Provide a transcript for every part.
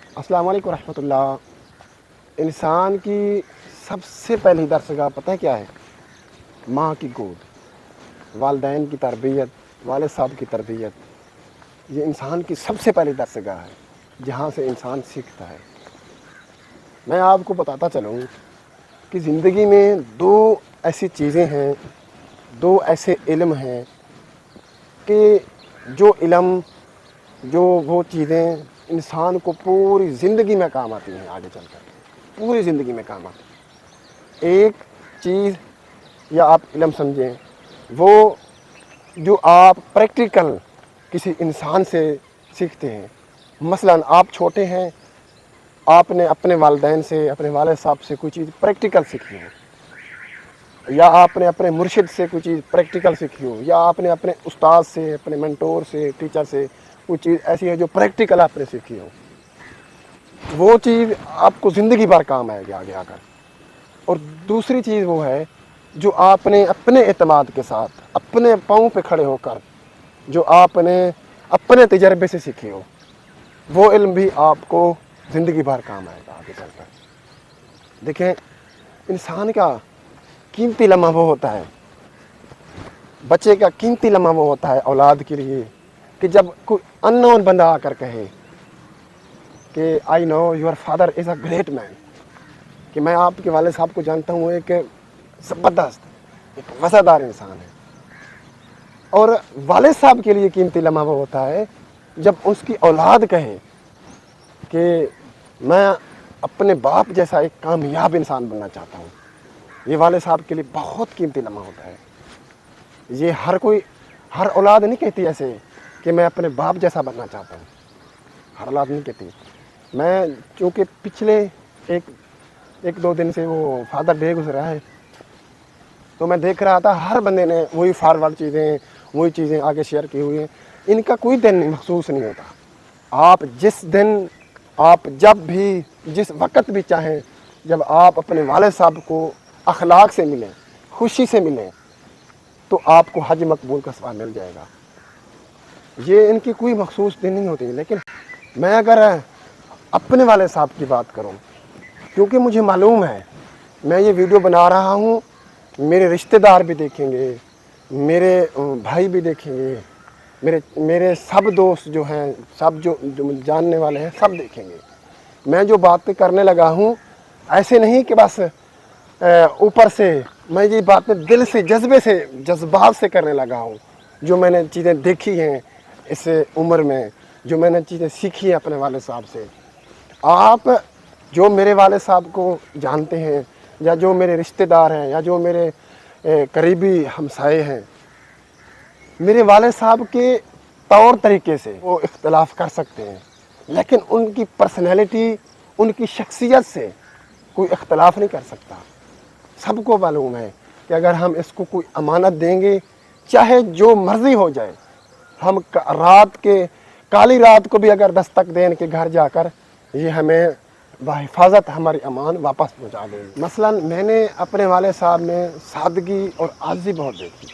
अस्सलाम वालेकुम रहमतुल्लाह। इंसान की सबसे पहली दरसगाह पता है क्या है? माँ की गोद, वालिदैन की तरबियत, वालिद साहब की तरबियत। ये इंसान की सबसे पहली दरसगाह है जहाँ से इंसान सीखता है। मैं आपको बताता चलूँ कि ज़िंदगी में दो ऐसी चीज़ें हैं, दो ऐसे इल्म हैं कि जो इल्म, जो वो चीज़ें इंसान को पूरी ज़िंदगी में काम आती हैं, आगे चल कर पूरी ज़िंदगी में काम आती हैं। एक चीज़ या आप इल्म समझें, वो जो आप प्रैक्टिकल किसी इंसान से सीखते हैं। मसलन आप छोटे हैं, आपने अपने वालिदैन से, अपने वालिद साहब से कोई चीज़ प्रैक्टिकल सीखी हो, या आपने अपने मुर्शिद से कोई चीज़ प्रैक्टिकल सीखी हो, या आपने अपने उस्ताद से, अपने मेंटोर से, टीचर से कोई चीज़ ऐसी है जो प्रैक्टिकल आपने सीखी हो, वो चीज़ आपको ज़िंदगी भर काम आएगी आगे आकर। और दूसरी चीज़ वो है जो आपने अपने एतमाद के साथ, अपने पाँव पे खड़े होकर, जो आपने अपने तजर्बे से सीखी हो, वो इल्म भी आपको ज़िंदगी भर काम आएगा आगे चलकर। देखें, इंसान का कीमती लम्हा वो होता है, बच्चे का कीमती लम्हा वो होता है औलाद के लिए कि जब कोई अननोन बंदा आकर कहे कि I know your father is a great man, कि मैं आपके वालिद साहब को जानता हूँ, एक ज़बरदस्त, एक वफ़ादार इंसान है। और वालिद साहब के लिए कीमती लम्हा वो होता है जब उसकी औलाद कहे कि मैं अपने बाप जैसा एक कामयाब इंसान बनना चाहता हूँ। ये वालिद साहब के लिए बहुत कीमती लम्हा होता है। ये हर औलाद नहीं कहती ऐसे कि मैं अपने बाप जैसा बनना चाहता हूँ, हर औलाद नहीं कहती। मैं चूँकि पिछले एक दो दिन से वो फादर डे गुजरा है, तो मैं देख रहा था हर बंदे ने वही फॉरवर्ड चीज़ें, वही चीज़ें आगे शेयर की हुई हैं। इनका कोई दिन महसूस नहीं होता। आप जिस दिन, आप जब भी, जिस वक्त भी चाहें, जब आप अपने वालिद साहब को अखलाक से मिलें, खुशी से मिलें, तो आपको हज मकबूल का सवाब मिल जाएगा। ये इनकी कोई मखसूस दिन नहीं होती। लेकिन मैं अगर अपने वालिद साहब की बात करूं, क्योंकि मुझे मालूम है मैं ये वीडियो बना रहा हूं, मेरे रिश्तेदार भी देखेंगे, मेरे भाई भी देखेंगे, मेरे सब दोस्त जो हैं, सब जो मुझे जानने वाले हैं, सब देखेंगे। मैं जो बातें करने लगा हूं, ऐसे नहीं कि बस ऊपर से, मैं ये बातें दिल से, जज्बे से, जज्बात से करने लगा हूँ। जो मैंने चीज़ें देखी हैं इस उम्र में, जो मैंने चीज़ें सीखी हैं अपने वालिद साहब से। आप जो मेरे वालिद साहब को जानते हैं, या जो मेरे रिश्तेदार हैं, या जो मेरे करीबी हमसाए हैं, मेरे वालिद साहब के तौर तरीके से वो इख्तलाफ कर सकते हैं, लेकिन उनकी पर्सनैलिटी, उनकी शख्सियत से कोई इख्तलाफ नहीं कर सकता। सबको मालूम है कि अगर हम इसको कोई अमानत देंगे, चाहे जो मर्ज़ी हो जाए, हम काली रात को भी अगर दस्तक दें के घर जाकर, ये हमें बाहिफाजत हमारी अमान वापस पहुंचा देंगे। मसलन मैंने अपने वालिद साहब में सादगी और आज़ी बहुत देखी।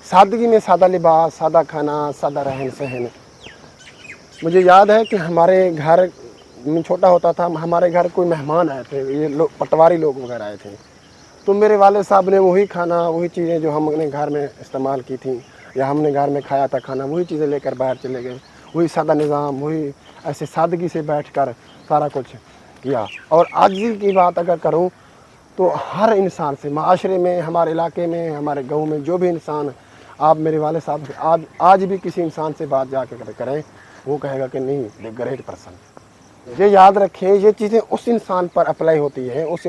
सादगी में सादा लिबास, सादा खाना, सादा रहन सहन। मुझे याद है कि हमारे घर, मैं छोटा होता था, हमारे घर कोई मेहमान आए थे, ये पटवारी लोग वगैरह आए थे, तो मेरे वालिद साहब ने वही खाना, वही चीज़ें जो हमने घर में इस्तेमाल की थी या हमने घर में खाया था खाना, वही चीज़ें लेकर बाहर चले गए। वही सादा निज़ाम, वही ऐसे सादगी से बैठकर सारा कुछ किया। और आजिज़ी की बात अगर करूं तो हर इंसान से, माशरे में, हमारे इलाके में, हमारे गांव में जो भी इंसान, आप मेरे वालिद साहब से आज भी किसी इंसान से बात जाकर करें, वो कहेगा कि नहीं, द ग्रेट पर्सन। ये याद रखें, ये चीज़ें उस इंसान पर अप्लाई होती है, उस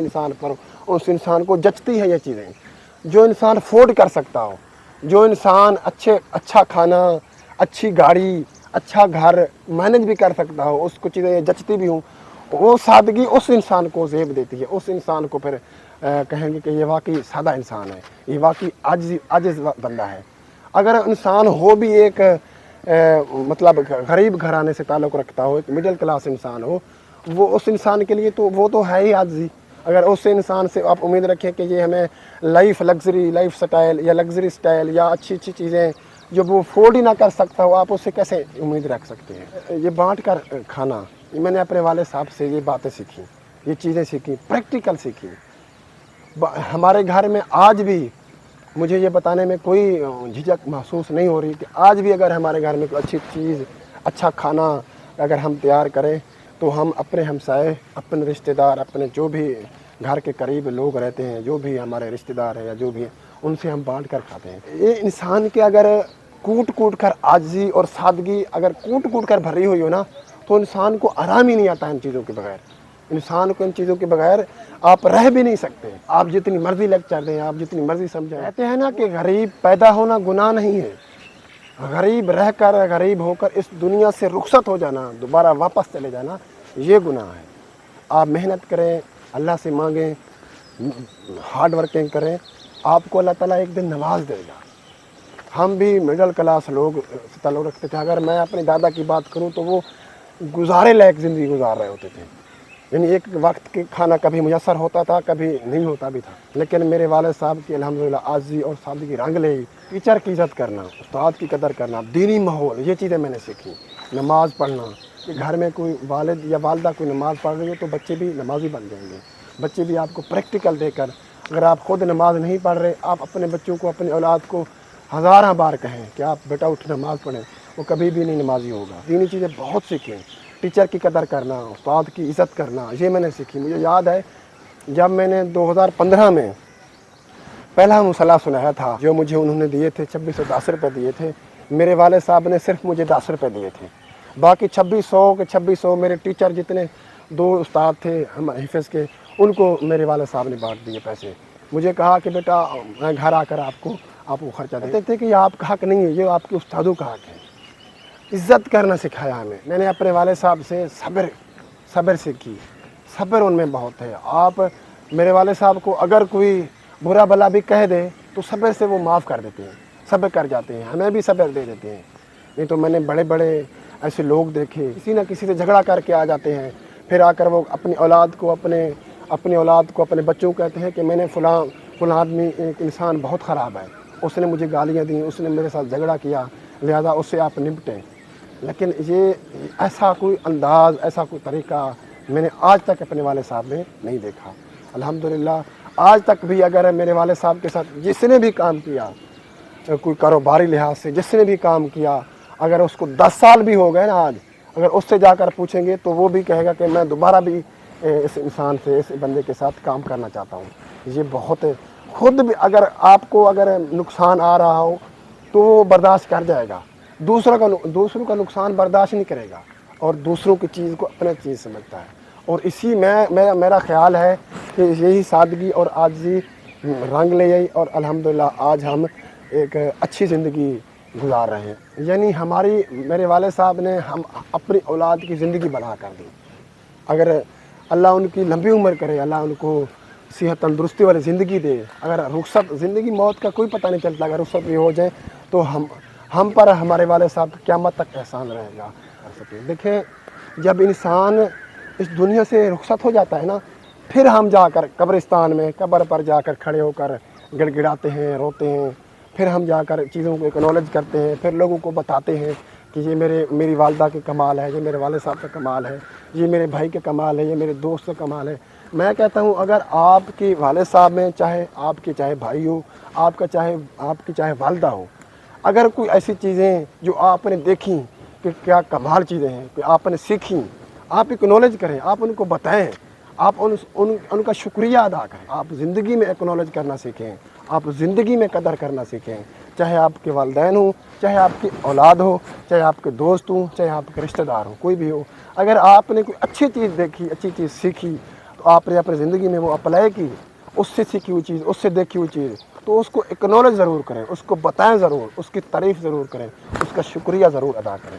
इंसान को जचती है। ये चीज़ें जो इंसान अफोर्ड कर सकता हो, जो इंसान अच्छा खाना, अच्छी गाड़ी, अच्छा घर मैनेज भी कर सकता हो, उसको चीज़ें जचती भी हूँ, वो सादगी उस इंसान को ज़ेब देती है। उस इंसान को फिर कहेंगे कि ये वाकई सादा इंसान है, ये वाकई आजिज़ बंदा है। अगर इंसान हो भी एक मतलब गरीब घराने से ताल्लुक़ रखता हो, एक मिडिल क्लास इंसान हो, वो उस इंसान के लिए तो वो तो है ही आजिज़ी। अगर उस इंसान से आप उम्मीद रखें कि ये हमें लग्जरी लाइफ स्टाइल या लग्जरी स्टाइल या अच्छी चीज़ें जो वो अफोर्ड ही ना कर सकता हो, आप उससे कैसे उम्मीद रख सकते हैं? ये बांट कर खाना, ये मैंने अपने वाले साहब से ये बातें सीखी, ये चीज़ें सीखी, प्रैक्टिकल सीखी। हमारे घर में आज भी मुझे ये बताने में कोई झिझक महसूस नहीं हो रही कि आज भी अगर हमारे घर में कोई अच्छी चीज़, अच्छा खाना अगर हम तैयार करें तो हम अपने हमसाए, अपने रिश्तेदार, अपने जो भी घर के करीब लोग रहते हैं, जो भी हमारे रिश्तेदार हैं या जो भी हैं, उनसे हम बांट कर खाते हैं। ये इंसान के अगर कूट कूट कर आजिज़ी और सादगी अगर कूट कूट कर भरी हुई हो ना, तो इंसान को आराम ही नहीं आता इन चीज़ों के बगैर। इंसान को इन चीज़ों के बगैर आप रह भी नहीं सकते। आप जितनी मर्ज़ी लेक्चर दें, आप जितनी मर्ज़ी समझाएं। कहते हैं ना कि गरीब पैदा होना गुनाह नहीं है, गरीब रह कर, गरीब होकर इस दुनिया से रुखसत हो जाना, दोबारा वापस चले जाना, ये गुनाह है। आप मेहनत करें, अल्लाह से मांगें, हार्ड वर्किंग करें, आपको अल्लाह ताला एक दिन नवाज देगा। हम भी मिडिल क्लास लोग ताल्लुक़ रखते थे। अगर मैं अपने दादा की बात करूं तो वो गुजारे लायक ज़िंदगी गुजार रहे होते थे, यानी एक वक्त के खाना कभी मुयस्सर होता था, कभी नहीं होता भी था। लेकिन मेरे वालिद साहब की अल्हम्दुलिल्लाह आज़ी और सादगी रंग ले। टीचर की इज़्ज़त करना, उस्ताद की कदर करना, दीनी माहौल, ये चीज़ें मैंने सीखी। नमाज़ पढ़ना, कि घर में कोई वालिद या वालदा कोई नमाज़ पढ़ रही हो तो बच्चे भी नमाज़ी बन जाएंगे। बच्चे भी आपको प्रैक्टिकल देकर, अगर आप ख़ुद नमाज़ नहीं पढ़ रहे, आप अपने बच्चों को, अपनी औलाद को हज़ार बार कहें कि आप बेटा उठ नमाज़ पढ़ें, वो कभी भी नहीं नमाजी होगा। दीनी चीज़ें बहुत सीखी। टीचर की कदर करना, उस्ताद की इज़्ज़त करना, ये मैंने सीखी। मुझे याद है जब मैंने 2015 में पहला मुसल्ला सुनाया था, जो मुझे उन्होंने दिए थे 2610 रुपये दिए थे। मेरे वाले साहब ने सिर्फ मुझे 10 रुपये दिए थे, बाकी 2600 के 2600 मेरे टीचर जितने 2 उस्ताद थे हम हिफ़्ज़ के, उनको मेरे वाले साहब ने बांट दिए पैसे। मुझे कहा कि बेटा मैं घर आकर आपको ख़र्चा देते थे कि ये आपका हक़ नहीं है, ये आपके उस्तादों का हक़ है। इज़्ज़त करना सिखाया हमें। मैंने अपने वाले साहब से सब्र सीखी। सब्र उनमें बहुत है। आप मेरे वाले साहब को अगर कोई बुरा भला भी कह दे तो सब्र से वो माफ़ कर देते हैं, सब्र कर जाते हैं, हमें भी सब्र दे देते हैं। नहीं तो मैंने बड़े बड़े ऐसे लोग देखे, किसी न किसी से झगड़ा करके आ जाते हैं, फिर आकर वो अपनी औलाद को अपने बच्चों को कहते हैं कि मैंने फ़लाँ आदमी एक इंसान बहुत ख़राब है, उसने मुझे गालियाँ दी, उसने मेरे साथ झगड़ा किया, लिहाजा उससे आप निपटें। लेकिन ये ऐसा कोई अंदाज़, ऐसा कोई तरीक़ा मैंने आज तक अपने वाले साहब में नहीं देखा। अल्हम्दुलिल्लाह आज तक भी अगर मेरे वाले साहब के साथ जिसने भी काम किया, कोई कारोबारी लिहाज से जिसने भी काम किया, अगर उसको 10 साल भी हो गए ना आज, अगर उससे जाकर पूछेंगे तो वो भी कहेगा कि मैं दोबारा भी इस इंसान से, इस बंदे के साथ काम करना चाहता हूँ। ये बहुत खुद भी अगर आपको अगर नुकसान आ रहा हो तो वो बर्दाश्त कर जाएगा, दूसरों का नुकसान बर्दाश्त नहीं करेगा और दूसरों की चीज़ को अपने चीज़ समझता है। और इसी में मेरा ख़्याल है कि यही सादगी और आजिज़ी रंग ले आई और अल्हम्दुलिल्लाह आज हम एक अच्छी ज़िंदगी गुजार रहे हैं। यानी मेरे वाले साहब ने हम अपनी औलाद की ज़िंदगी बना कर दी। अगर अल्लाह उनकी लंबी उम्र करे, अल्लाह उनको सेहत तंदुरुस्ती वाली ज़िंदगी दे, अगर रुखसत ज़िंदगी मौत का कोई पता नहीं चलता, अगर रुखसत भी हो जाए तो हम पर हमारे वाले साहब क़यामत तक एहसान रहेगा। देखें जब इंसान इस दुनिया से रुखसत हो जाता है ना, फिर हम जाकर कब्रिस्तान में कब्र पर जाकर खड़े होकर गिड़गिड़ाते हैं, रोते हैं, फिर हम जाकर चीज़ों को एक्नॉलेज करते हैं, फिर लोगों को बताते हैं कि ये मेरी वालदा के कमाल है, ये मेरे वाले साहब का कमाल है, ये मेरे भाई के कमाल है, ये मेरे दोस्त का कमाल है। मैं कहता हूँ अगर आपके वाले साहब में चाहे भाई हो, आपकी चाहे वालदा हो, अगर कोई ऐसी चीज़ें जो आपने देखी कि क्या कमाल चीज़ें हैं कि आपने सीखी, आप एक्नॉलेज करें, आप उनको बताएं, आप उनका शुक्रिया अदा करें। आप ज़िंदगी में एक्नॉलेज करना सीखें, आप ज़िंदगी में कदर करना सीखें, चाहे आपके वालिदैन हो, चाहे आपकी औलाद हो, चाहे आपके दोस्त हो, चाहे आपके रिश्तेदार हो, कोई भी हो। अगर आपने कोई अच्छी चीज़ देखी, अच्छी चीज़ सीखी, तो आपने अपनी ज़िंदगी में वो अप्लाई की, उससे सीखी हुई चीज़, उससे देखी हुई चीज़, तो उसको एक्नॉलेज ज़रूर करें, उसको बताएं ज़रूर, उसकी तारीफ़ ज़रूर करें, उसका शुक्रिया ज़रूर अदा करें।